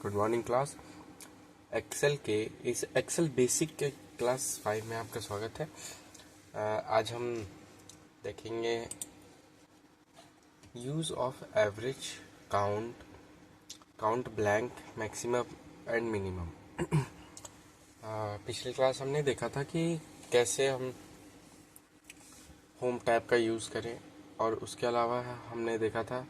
Good morning class. Excel के इस Excel basic के क्लास 5 में आपका स्वागत है। आज हम देखेंगे use of average, count, count blank, maximum and minimum. पिछली क्लास हमने देखा था कि कैसे हम होम टैब का यूज़ करें, और उसके अलावा हमने देखा था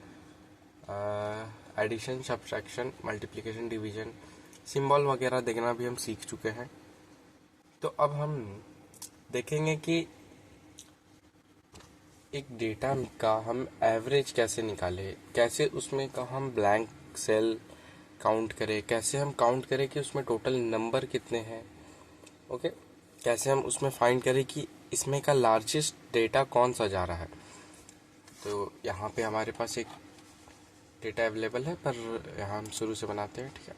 addition, subtraction, multiplication, division, symbol वगैरह देखना भी हम सीख चुके हैं। तो अब हम देखेंगे कि एक डेटा का हम एवरेज कैसे निकालें, कैसे उसमें का हम ब्लैंक सेल काउंट करें, कैसे हम काउंट करें कि उसमें टोटल नंबर कितने हैं। ओके, कैसे हम उसमें फाइंड करें कि इसमें का लार्जेस्ट डेटा कौन सा जा रहा है। तो यहाँ पे हमारे पास एक डेटा अवेलेबल है, पर यहाँ हम शुरू से बनाते हैं। ठीक है,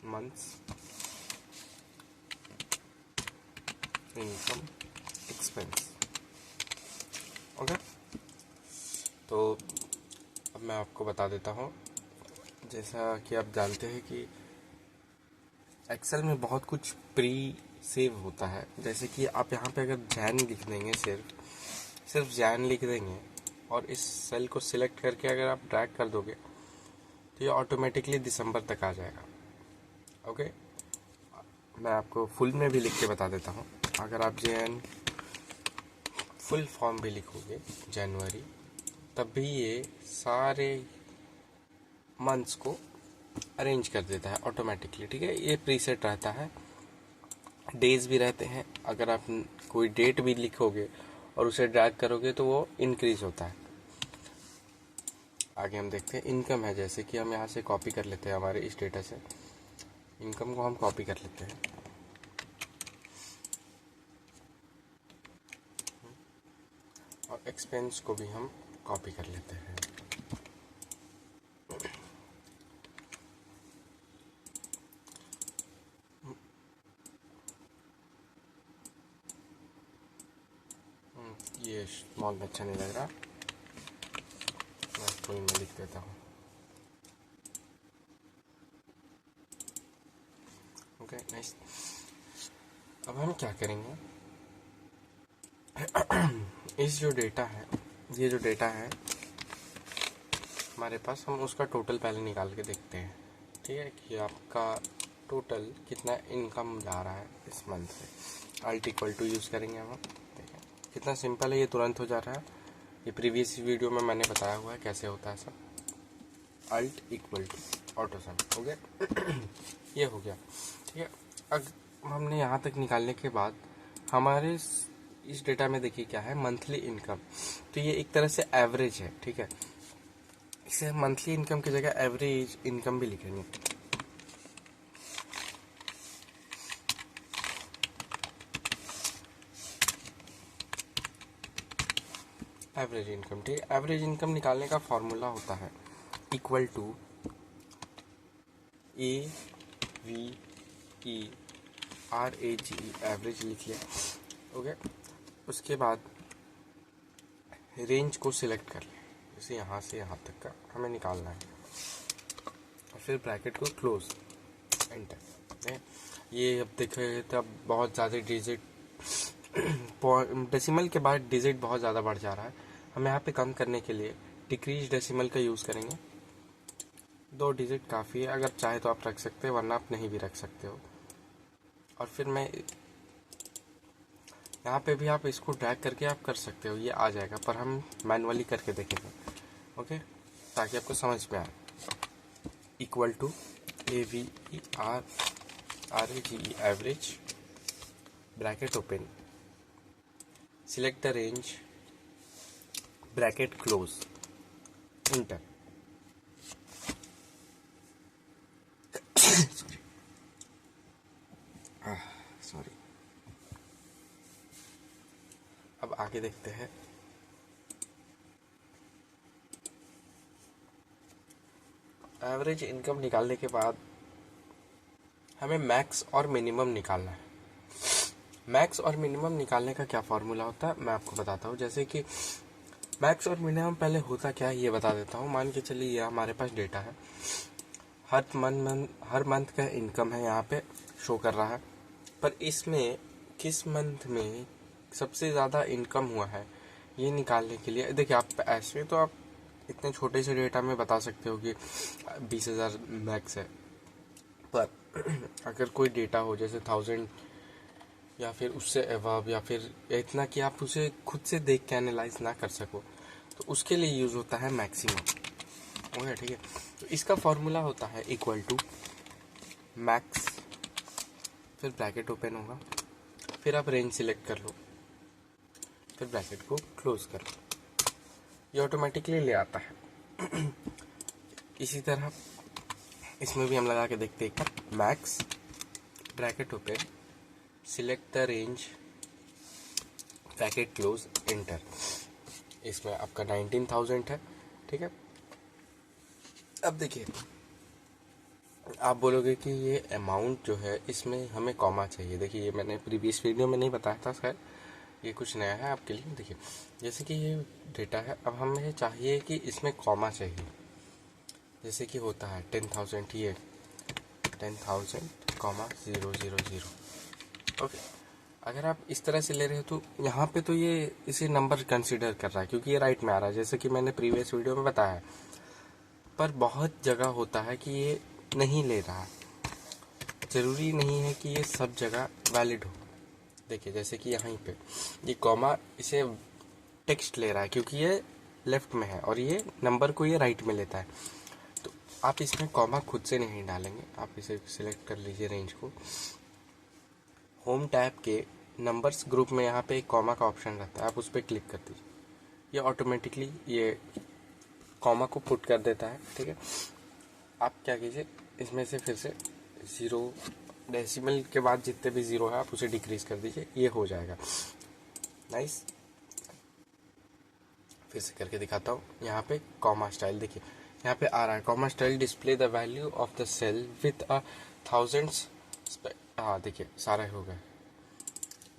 मंथ्स, इनकम, एक्सपेंस। ओके, तो अब मैं आपको बता देता हूँ। जैसा कि आप जानते हैं कि एक्सेल में बहुत कुछ प्री सेव होता है। जैसे कि आप यहाँ पे अगर जैन लिख देंगे, सिर्फ जैन लिख देंगे और इस सेल को सिलेक्ट करके अगर आप ड्रैग कर दोगे तो ये ऑटोमेटिकली दिसंबर तक आ जाएगा। ओके, मैं आपको फुल में भी लिख के बता देता हूँ। अगर आप जैन फुल फॉर्म भी लिखोगे जनवरी, तब भी ये सारे मंथ्स को अरेंज कर देता है ऑटोमेटिकली। ठीक है, ये प्रीसेट रहता है। डेज भी रहते हैं, अगर आप कोई डेट भी लिखोगे और उसे ड्रैग करोगे तो वो इंक्रीज होता है। आगे हम देखते हैं इनकम है। जैसे कि हम यहाँ से कॉपी कर लेते हैं, हमारे इस डेटा से इनकम को हम कॉपी कर लेते हैं। और एक्सपेंस को भी हम कॉपी कर लेते हैं। ये स्मॉल में अच्छा नहीं लग रहा, मैं फुल में लिख देता हूँ। Okay, nice. अब हम क्या करेंगे, इस जो डेटा है, ये जो डेटा है हमारे पास, हम उसका टोटल पहले निकाल के देखते हैं। ठीक है, कि आपका टोटल कितना इनकम जा रहा है इस मंथ से। अल्ट इक्वल टू यूज़ करेंगे हम। देखें कितना सिंपल है, ये तुरंत हो जा रहा है। ये प्रीवियस वीडियो में मैंने बताया हुआ है कैसे होता है सब। Alt equal to autosum हो गया। ये हो गया। ठीक है, अब हमने यहाँ तक निकालने के बाद हमारे इस डेटा में देखिए क्या है, मंथली इनकम। तो ये एक तरह से एवरेज है। ठीक है, इसे मंथली इनकम की जगह एवरेज इनकम भी लिखेंगे। Average income. ठीक है, एवरेज इनकम निकालने का फॉर्मूला होता है इक्वल टू AVERAGE, एवरेज लिख लिया। ओके, उसके बाद रेंज को सिलेक्ट कर लें, जैसे यहाँ से यहाँ तक का हमें निकालना है, और फिर ब्रैकेट को क्लोज, एंटर। ये अब देखें तो अब बहुत ज़्यादा डिजिट, डेसिमल के बाद डिजिट बहुत ज़्यादा बढ़ जा रहा है। हम यहाँ पे कम करने के लिए डिक्रीज डेसिमल का यूज़ करेंगे। 2 डिजिट काफ़ी है, अगर चाहे तो आप रख सकते हैं, वरना आप नहीं भी रख सकते हो। और फिर मैं यहाँ पे भी आप इसको ड्रैग करके आप कर सकते हो, ये आ जाएगा, पर हम मैनुअली करके देखेंगे। ओके, ताकि आपको समझ में आए। Equal to AVERAGE, average, bracket open, select the range, bracket close, enter. Sorry. अब आगे देखते हैं। एवरेज इनकम निकालने के बाद हमें मैक्स और मिनिमम निकालना है। मैक्स और मिनिमम निकालने का क्या फॉर्मूला होता है मैं आपको बताता हूँ। जैसे कि मैक्स और मिनिमम पहले होता क्या है ये बता देता हूँ। मान के चलिए ये हमारे पास डेटा है, हर मंथ का इनकम है यहाँ पे शो कर रहा है, पर इसमें किस मंथ में सबसे ज़्यादा इनकम हुआ है ये निकालने के लिए देखिए, आप ऐसे तो आप इतने छोटे से डेटा में बता सकते हो कि 20,000 मैक्स है, पर अगर कोई डेटा हो जैसे 1000 या फिर उससे अबव या फिर इतना कि आप उसे खुद से देख के एनालाइज ना कर सको, तो उसके लिए यूज़ होता है मैक्सिमम। ओके ठीक है, तो इसका फॉर्मूला होता है इक्वल टू मैक्स, फिर ब्रैकेट ओपन होगा, फिर आप रेंज सिलेक्ट कर लो, फिर ब्रैकेट को क्लोज कर लो, ये ऑटोमेटिकली ले आता है। इसी तरह इसमें भी हम लगा के देखते हैं एक बार, max bracket open, select the range, bracket close, enter. इसमें आपका 19,000 है, ठीक है। अब देखिए आप बोलोगे कि ये अमाउंट जो है इसमें हमें कॉमा चाहिए। देखिए ये मैंने प्रीवियस वीडियो में नहीं बताया था, खैर ये कुछ नया है आपके लिए। देखिए जैसे कि ये डेटा है, अब हमें चाहिए कि इसमें कॉमा चाहिए। जैसे कि होता है 10,000, ये 10,000 कॉमा 000। ओके, अगर आप इस तरह से ले रहे हो तो यहाँ पे तो ये इसे नंबर कंसीडर कर रहा है क्योंकि ये राइट में आ रहा है, जैसे कि मैंने प्रीवियस वीडियो में बताया है। पर बहुत जगह होता है कि ये नहीं ले रहा, ज़रूरी नहीं है कि ये सब जगह वैलिड हो। देखिए जैसे कि यहाँ पे ये कॉमा इसे टेक्स्ट ले रहा है क्योंकि ये लेफ्ट में है और ये नंबर को ये राइट में लेता है, तो आप इसमें कॉमा खुद से नहीं डालेंगे। आप इसे सिलेक्ट कर लीजिए रेंज को, होम टैब के नंबर्स ग्रुप में यहाँ पे एक कॉमा का ऑप्शन रहता है, आप उस पर क्लिक कर दीजिए, ये ऑटोमेटिकली ये कॉमा को पुट कर देता है, ठीक है। आप क्या कीजिए, इसमें से फिर से 0 डेसिमल के बाद जितने भी 0 है आप उसे डिक्रीज कर दीजिए, ये हो जाएगा। नाइस, फिर से करके दिखाता हूँ। यहाँ पे कॉमा स्टाइल देखिए यहाँ पे आ रहा है, comma style display the value of the cell with a thousands. हाँ देखिए सारा हो गया।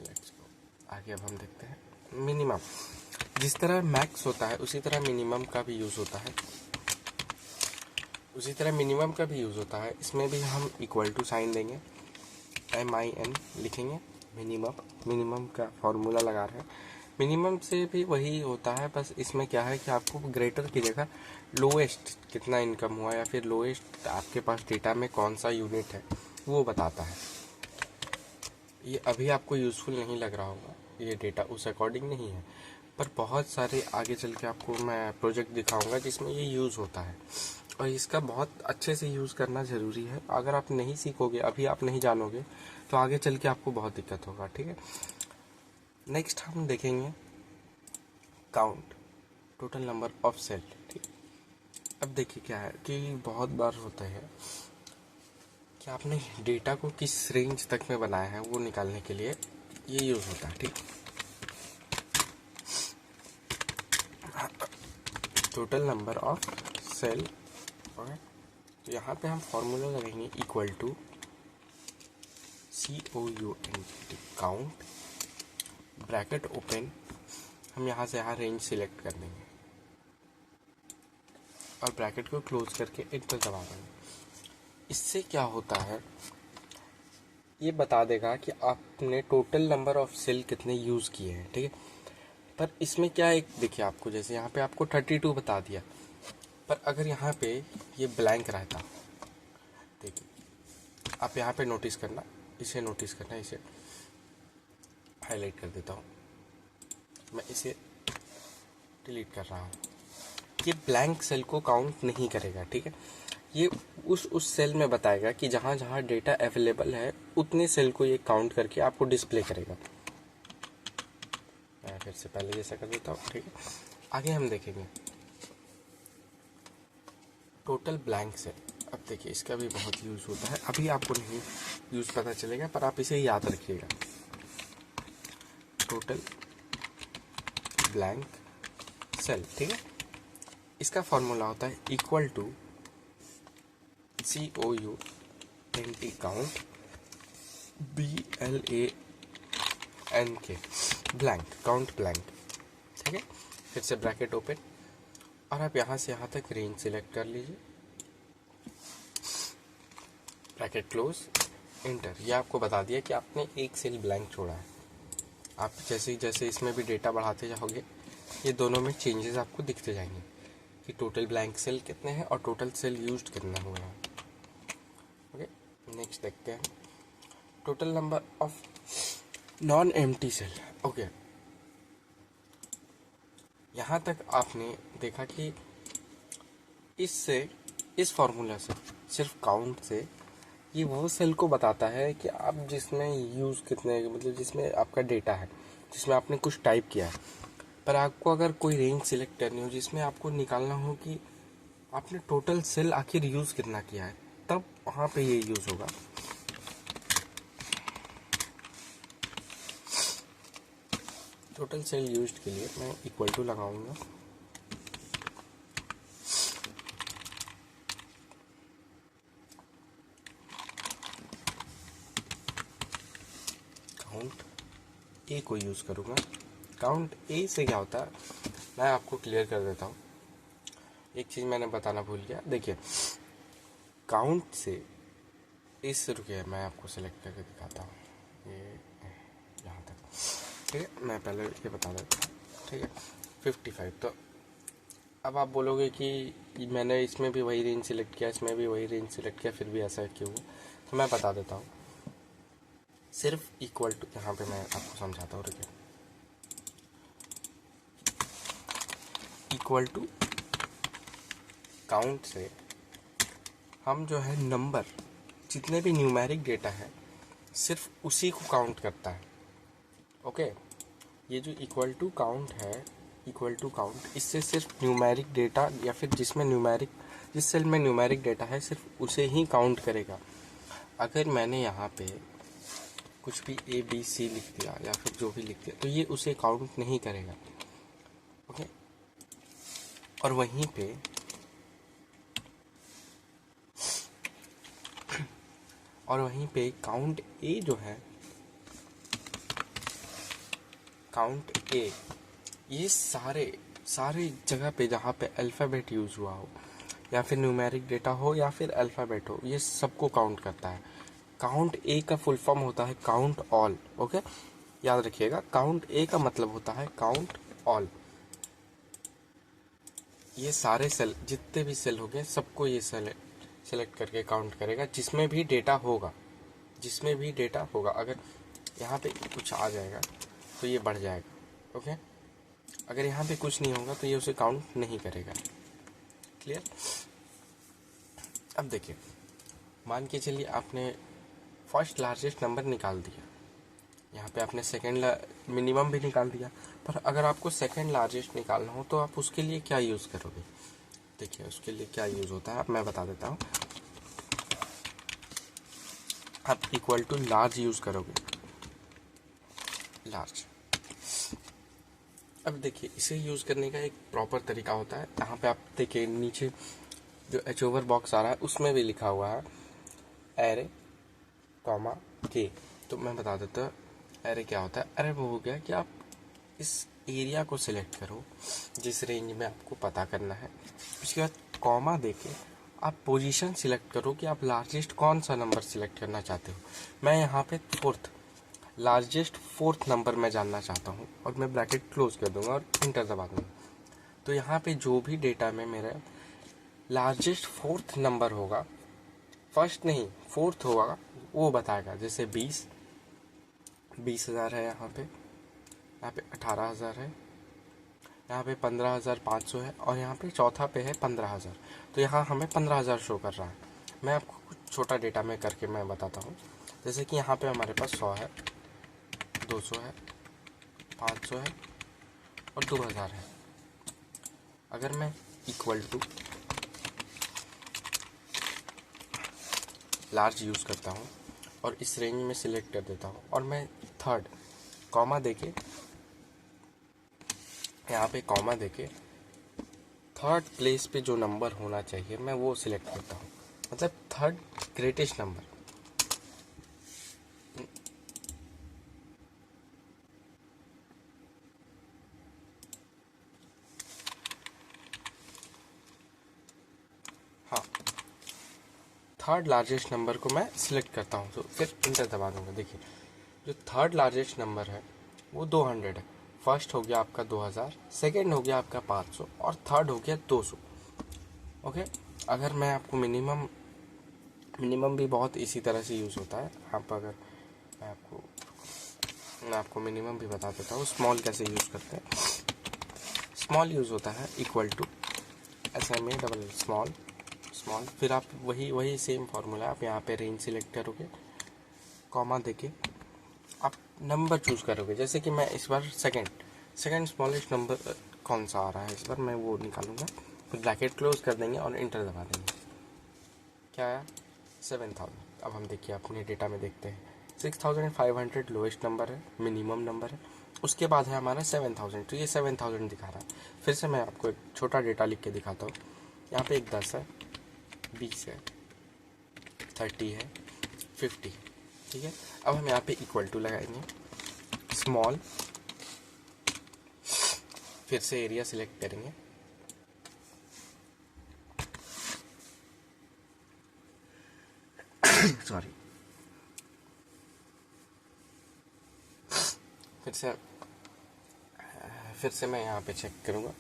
लेट्स गो आगे, अब हम देखते हैं मिनिमम। जिस तरह मैक्स होता है उसी तरह मिनिमम का भी यूज़ होता है, इसमें भी हम इक्वल टू साइन देंगे, MIN लिखेंगे, मिनिमम का फॉर्मूला लगा रहे हैं। मिनिमम से भी वही होता है, बस इसमें क्या है कि आपको ग्रेटर की जगह लोएस्ट कितना इनकम हुआ या फिर लोएस्ट आपके पास डेटा में कौन सा यूनिट है वो बताता है। ये अभी आपको यूज़फुल नहीं लग रहा होगा, ये डेटा उस अकॉर्डिंग नहीं है, पर बहुत सारे आगे चल के आपको मैं प्रोजेक्ट दिखाऊंगा जिसमें ये यूज़ होता है और इसका बहुत अच्छे से यूज़ करना ज़रूरी है। अगर आप नहीं सीखोगे, अभी आप नहीं जानोगे, तो आगे चल के आपको बहुत दिक्कत होगा, ठीक है। नेक्स्ट हम देखेंगे count, total number of cell, ठीक। अब देखिए क्या है कि बहुत बार होता है कि आपने डेटा को किस रेंज तक में बनाया है वो निकालने के लिए ये यूज़ होता है, ठीक। Total number of cell, okay. तो यहाँ पे हम फॉर्मूला लगाएंगे equal to COUNT, count, bracket open, हम यहाँ से यहाँ रेंज सिलेक्ट कर देंगे और ब्रैकेट को क्लोज करके एंटर दबा देंगे। इससे क्या होता है, ये बता देगा कि आपने टोटल नंबर ऑफ सेल कितने यूज़ किए हैं, ठीक है। पर इसमें क्या एक देखिए, आपको जैसे यहाँ पे आपको 32 बता दिया, पर अगर यहाँ पे ये ब्लैंक रहता, देखिए आप यहाँ पे नोटिस करना, इसे हाईलाइट कर देता हूँ, मैं इसे डिलीट कर रहा हूँ। ये ब्लैंक सेल को काउंट नहीं करेगा, ठीक है। ये उस सेल में बताएगा कि जहाँ जहाँ डेटा अवेलेबल है उतने सेल को ये काउंट करके आपको डिस्प्ले करेगा। मैं फिर से पहले जैसा कर देता हूँ, ठीक है। आगे हम देखेंगे टोटल ब्लैंक सेल। अब देखिए इसका भी बहुत यूज़ होता है, अभी आपको नहीं यूज़ पता चलेगा पर आप इसे याद रखिएगा। टोटल ब्लैंक सेल, ठीक है। इसका फॉर्मूला होता है equal to COUNT count, BLANK एन के ब्लैंक, काउंट ब्लैंक, ठीक है। फिर से ब्रैकेट ओपन और आप यहाँ से यहाँ तक रेंज सिलेक्ट कर लीजिए, ब्रैकेट क्लोज, एंटर। ये आपको बता दिया कि आपने एक सेल ब्लैंक छोड़ा है। आप जैसे जैसे इसमें भी डेटा बढ़ाते जाओगे ये दोनों में चेंजेस आपको दिखते जाएंगे कि टोटल ब्लैंक सेल कितने हैं और टोटल सेल यूज्ड कितना हुआ है। ओके, नेक्स्ट देखते हैं total number of non empty cell. Okay, यहाँ तक आपने देखा कि इससे, इस फॉर्मूला से, सिर्फ काउंट से ये वो सेल को बताता है कि आप जिसमें यूज़ कितने, मतलब जिसमें आपका डेटा है, जिसमें आपने कुछ टाइप किया है। पर आपको अगर कोई रेंज सिलेक्ट करनी हो जिसमें आपको निकालना हो कि आपने टोटल सेल आखिर यूज़ कितना किया है, तब वहाँ पे ये यूज़ होगा। टोटल सेल यूज्ड के लिए मैं इक्वल टू लगाऊंगा, काउंट ए को यूज़ करूँगा। काउंट ए से क्या होता है मैं आपको क्लियर कर देता हूँ। एक चीज़ मैंने बताना भूल गया, देखिए काउंट से इस, रुकिए मैं आपको सेलेक्ट करके दिखाता हूँ, ये यहाँ तक, ठीक है। मैं पहले ये बता देता हूँ, ठीक है। 55, तो अब आप बोलोगे कि मैंने इसमें भी वही रेंज सिलेक्ट किया, इसमें भी वही रेंज सिलेक्ट किया, फिर भी ऐसा क्यों हुआ, तो मैं बता देता हूँ। सिर्फ इक्वल टू, यहाँ पे मैं आपको समझाता हूँ, रुकिए। इक्वल टू काउंट से हम जो है नंबर, जितने भी न्यूमेरिक डेटा है सिर्फ उसी को काउंट करता है। ओके, ये जो इक्वल टू काउंट है, इक्वल टू काउंट, इससे सिर्फ न्यूमेरिक डेटा या फिर जिसमें न्यूमेरिक, जिस सेल में न्यूमेरिक डेटा है सिर्फ उसे ही काउंट करेगा। अगर मैंने यहाँ पे कुछ भी ए बी सी लिख दिया या फिर जो भी लिख दिया तो ये उसे काउंट नहीं करेगा। ओके, और वहीं पे काउंट ए जो है, काउंट ए, ये सारे जगह पे जहाँ पे अल्फ़ाबेट यूज़ हुआ हो या फिर न्यूमेरिक डेटा हो या फिर अल्फ़ाबेट हो, ये सबको काउंट करता है। काउंट ए का फुल फॉर्म होता है काउंट ऑल। ओके, याद रखिएगा, काउंट ए का मतलब होता है काउंट ऑल। ये सारे सेल, जितने भी सेल हो गए सबको ये सेलेक्ट करके काउंट करेगा, जिसमें भी डेटा होगा, जिसमें भी डेटा होगा। अगर यहाँ पे कुछ आ जाएगा तो ये बढ़ जाएगा। ओके, अगर यहाँ पे कुछ नहीं होगा तो ये उसे काउंट नहीं करेगा। क्लियर? अब देखिए, मान के चलिए आपने फर्स्ट लार्जेस्ट नंबर निकाल दिया, यहाँ पे आपने सेकेंड मिनिमम भी निकाल दिया, पर अगर आपको सेकेंड लार्जेस्ट निकालना हो तो आप उसके लिए क्या यूज़ करोगे? देखिए उसके लिए क्या यूज़ होता है अब मैं बता देता हूँ। आप इक्वल टू लार्ज यूज़ करोगे, लार्ज। अब देखिए इसे यूज़ करने का एक प्रॉपर तरीका होता है। यहाँ पे आप देखिए नीचे जो एच ओवर बॉक्स आ रहा है उसमें भी लिखा हुआ है एरे कॉमा के। तो मैं बता देता हूँ एरे क्या होता है। एरे वो हो गया कि आप इस एरिया को सिलेक्ट करो जिस रेंज में आपको पता करना है, उसके बाद कॉमा देके आप पोजीशन सिलेक्ट करो कि आप लार्जेस्ट कौन सा नंबर सिलेक्ट करना चाहते हो। मैं यहाँ पे लार्जेस्ट फोर्थ नंबर मैं जानना चाहता हूँ और मैं ब्रैकेट क्लोज कर दूंगा और इंटर दबा दूंगा। तो यहाँ पे जो भी डेटा में मेरा लार्जेस्ट फोर्थ नंबर होगा, फर्स्ट नहीं फोर्थ होगा, वो बताएगा। जैसे 20,000 है, यहाँ पे 18,000 है, यहाँ पे 15,500 है और यहाँ पे चौथा पे है 15,000। तो यहाँ हमें 15,000 शो कर रहा है। मैं आपको कुछ छोटा डेटा में करके मैं बताता हूँ। जैसे कि यहाँ पे हमारे पास 100 है, 200 है, 500 है और 2,000 है। अगर मैं इक्वल टू लार्ज यूज़ करता हूँ और इस रेंज में सिलेक्ट कर देता हूँ और मैं थर्ड कॉमा देके, यहाँ पे कॉमा देके थर्ड प्लेस पे जो नंबर होना चाहिए मैं वो सिलेक्ट करता हूँ, मतलब third greatest number. Third largest number को मैं सिलेक्ट करता हूँ, तो फिर इंटर दबा दूंगा। देखिए जो थर्ड लार्जेस्ट नंबर है वो 200 है। फर्स्ट हो गया आपका 2000, सेकेंड हो गया आपका 500 और थर्ड हो गया 200। ओके, अगर मैं आपको मिनिमम भी बहुत इसी तरह से यूज़ होता है। आप अगर मैं आपको मिनिमम भी बता देता हूँ, स्मॉल कैसे यूज़ करते हैं। स्मॉल यूज़ होता है equal to SMA double small, फिर आप वही सेम फार्मूला आप यहाँ पे रेंज सिलेक्ट करोगे, कॉमा देके आप नंबर चूज़ करोगे। जैसे कि मैं इस बार सेकंड स्मॉलेस्ट नंबर कौन सा आ रहा है इस बार मैं वो निकालूंगा, फिर ब्रैकेट क्लोज कर देंगे और इंटर दबा देंगे। क्या आया? 7000। अब हम देखिए अपने डेटा में देखते हैं 6500 लोएस्ट नंबर है, मिनिमम नंबर है, उसके बाद है हमारा 7000, तो ये 7000 दिखा रहा है। फिर से मैं आपको एक छोटा डेटा लिख के दिखाता हूँ। यहाँ पे एक 10 है, 20 है, 30 है, 50 है, ठीक है। अब हम यहाँ पे इक्वल टू लगाएंगे, स्मॉल, फिर से एरिया सिलेक्ट करेंगे, सॉरी, फिर से मैं यहाँ पे चेक करूँगा,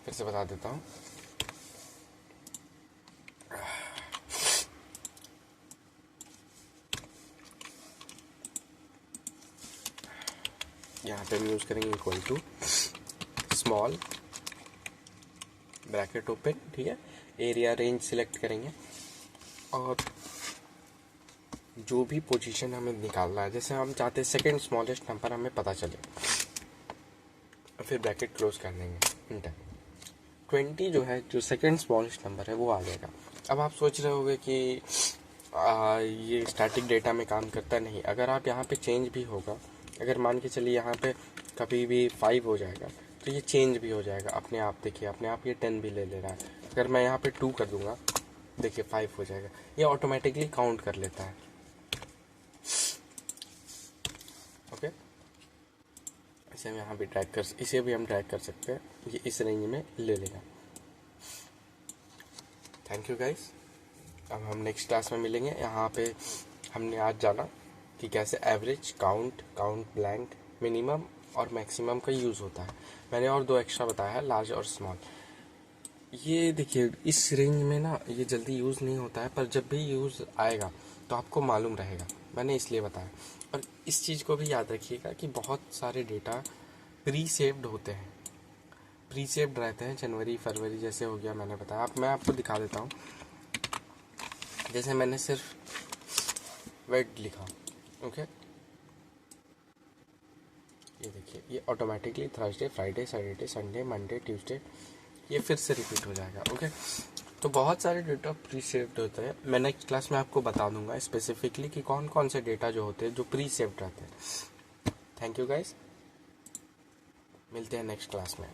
फिर से बता देता हूँ। यहाँ पे हम यूज़ करेंगे equal to small, bracket open, ठीक है, एरिया रेंज सिलेक्ट करेंगे और जो भी पोजीशन हमें निकालना है, जैसे हम चाहते हैं सेकंड स्मॉलेस्ट नंबर हमें पता चले, फिर ब्रैकेट क्लोज कर देंगे, इंटर। 20 जो है, जो सेकंड स्मॉलेस्ट नंबर है वो आ जाएगा। अब आप सोच रहे होंगे कि ये स्टैटिक डेटा में काम करता नहीं। अगर आप यहाँ पे चेंज भी होगा, अगर मान के चलिए यहाँ पे कभी भी 5 हो जाएगा तो ये चेंज भी हो जाएगा अपने आप। देखिए अपने आप ये 10 भी ले रहा है। अगर मैं यहाँ पे 2 कर दूंगा, देखिए 5 हो जाएगा, ये ऑटोमेटिकली काउंट कर लेता है। ओके, इसे हम यहाँ भी इसे भी हम ट्रैक कर सकते हैं, ये इस रेंज में ले लेगा। थैंक यू गाइस, अब हम नेक्स्ट क्लास में मिलेंगे। यहाँ पे हमने आज जाना कि कैसे एवरेज, काउंट ब्लैंक, मिनिमम और मैक्सिमम का यूज़ होता है। मैंने और 2 एक्स्ट्रा बताया है, लार्ज और स्मॉल। ये देखिए इस रेंज में ना ये जल्दी यूज़ नहीं होता है, पर जब भी यूज़ आएगा तो आपको मालूम रहेगा, मैंने इसलिए बताया। और इस चीज़ को भी याद रखिएगा कि बहुत सारे डेटा प्री सेव्ड होते हैं, प्री सेव्ड रहते हैं। जनवरी फरवरी जैसे हो गया, मैंने बताया। अब मैं आपको दिखा देता हूँ। जैसे मैंने सिर्फ वेट लिखा, ओके, ये देखिए ये automatically Thursday, Friday, Saturday, Sunday, Monday, Tuesday ये फिर से रिपीट हो जाएगा। ओके, तो बहुत सारे डेटा प्री सेव्ड होते हैं। मैं नेक्स्ट क्लास में आपको बता दूंगा स्पेसिफिकली कि कौन कौन से डेटा जो होते हैं जो प्री सेव्ड रहते हैं। थैंक यू गाइस, मिलते हैं नेक्स्ट क्लास में।